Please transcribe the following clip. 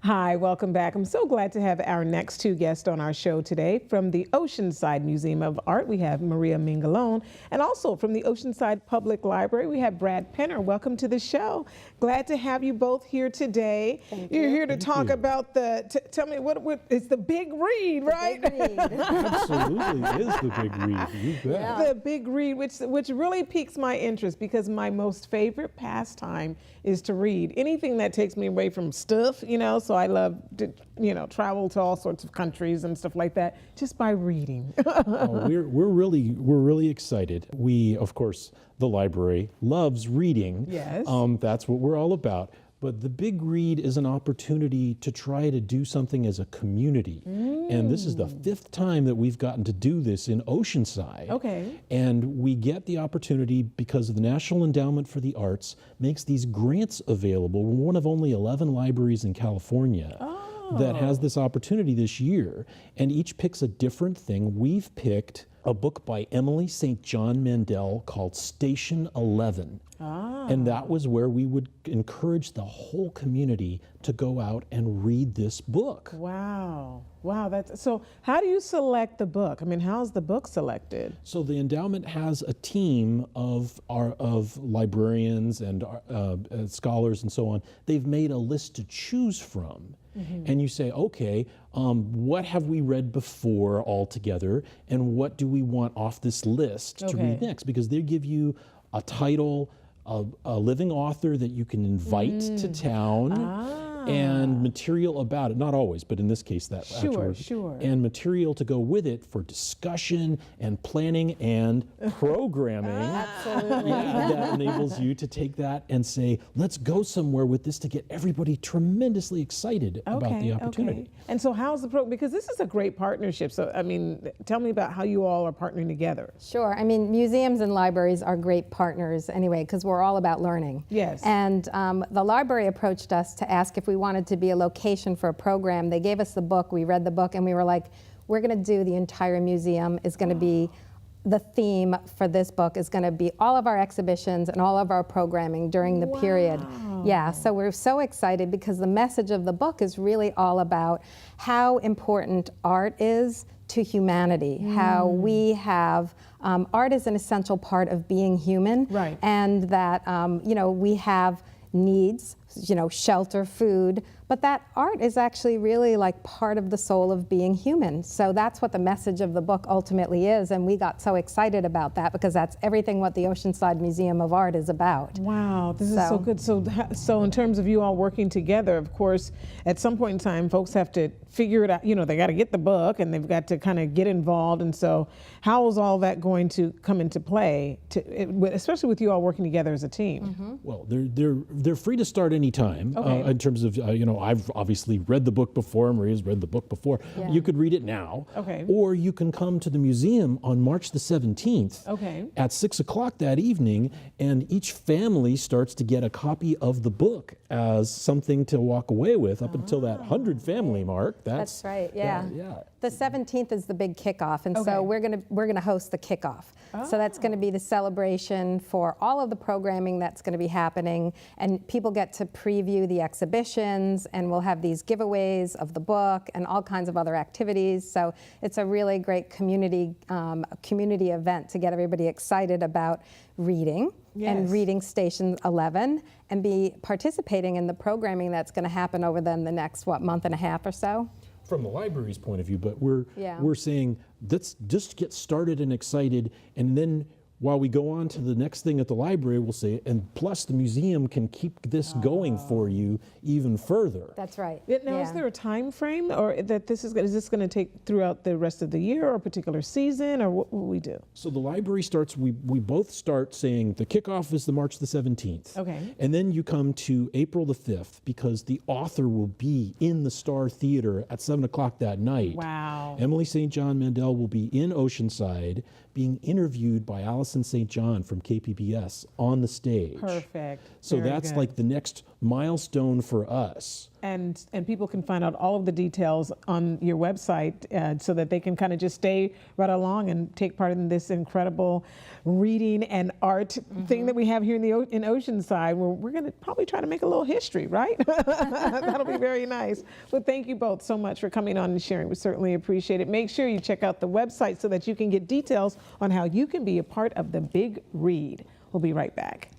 Hi, welcome back. I'm so glad to have our next two guests on our show today. From the Oceanside Museum of Art, we have Maria Mingalone, and also from the Oceanside Public Library, we have Brad Penner. Welcome to the show. Glad to have you both here today. You're here to talk about tell me, what it's the big read, right? The big read. Absolutely, it is the big read. You bet. Yeah. The big read, which really piques my interest because my most favorite pastime is to read. Anything that takes me away from stuff, so I love to, travel to all sorts of countries and stuff like that just by reading. We're really excited. We, of course, the library loves reading. Yes. That's what we're all about. But the big read is an opportunity to try to do something as a community. And this is the 5th time that we've gotten to do this in Oceanside. Okay. And we get the opportunity because of the National Endowment for the Arts makes these grants available. We're one of only 11 libraries in California that has this opportunity this year. And each picks a different thing. We've picked a book by Emily St. John Mandel called Station 11. And that was where we would encourage the whole community to go out and read this book. Wow. Wow. So how do you select the book? I mean, how's the book selected? So the endowment has a team of librarians and scholars and so on. They've made a list to choose from. And you say, okay, what have we read before all together, and what do we want off this list to read next? Because they give you a title, a living author that you can invite to town, and material about it. Not always, but in this case, that Sure. and material to go with it for discussion and planning and programming. Absolutely. That enables you to take that and say, let's go somewhere with this to get everybody tremendously excited about the opportunity. Okay. And so how's the program? Because this is a great partnership. So, I mean, tell me about how you all are partnering together. Sure. I mean, museums and libraries are great partners anyway, because we're all about learning. Yes. And the library approached us to ask if we wanted to be a location for a program. They gave us the book, we read the book, and we were like, we're going to do the entire museum is going to be, the theme for this book is going to be all of our exhibitions and all of our programming during the period. Yeah, so we're so excited because the message of the book is really all about how important art is to humanity, how we have, art is an essential part of being human, and that, we have needs, shelter, food, but that art is actually really like part of the soul of being human. So that's what the message of the book ultimately is, and we got so excited about that because that's everything what the Oceanside Museum of Art is about. Wow, this is so good. So in terms of you all working together, of course, at some point in time, folks have to figure it out. They got to get the book and they've got to kind of get involved. And so how is all that going to come into play, especially with you all working together as a team? Well, they're free to start any time. In terms of, I've obviously read the book before, Maria's read the book before. Yeah. You could read it now. Okay. Or you can come to the museum on March the 17th at 6 o'clock that evening, and each family starts to get a copy of the book as something to walk away with up until that 100 family mark. That's right, yeah. The 17th is the big kickoff, and so we're gonna host the kickoff. So that's gonna be the celebration for all of the programming that's gonna be happening, and people get to preview the exhibitions, and we'll have these giveaways of the book and all kinds of other activities. So it's a really great community event to get everybody excited about reading and reading Station 11 and be participating in the programming that's gonna happen over the next, month and a half or so? From the library's point of view, but we're saying let's just get started and excited, and then while we go on to the next thing at the library, we'll say, and plus the museum can keep this going for you even further. That's right. Now, is there a time frame, or that is this going to take throughout the rest of the year, or a particular season, or what will we do? So the library starts, we both start saying the kickoff is the March the 17th. Okay. And then you come to April the 5th, because the author will be in the Star Theater at 7 o'clock that night. Wow. Emily St. John Mandel will be in Oceanside being interviewed by Allison St. John from KPBS on the stage. Perfect. So Very that's good. like the next milestone for us. And people can find out all of the details on your website so that they can kind of just stay right along and take part in this incredible reading and art thing that we have here in Oceanside, where we're going to probably try to make a little history, right? That'll be very nice. Well, thank you both so much for coming on and sharing. We certainly appreciate it. Make sure you check out the website so that you can get details on how you can be a part of the Big Read. We'll be right back.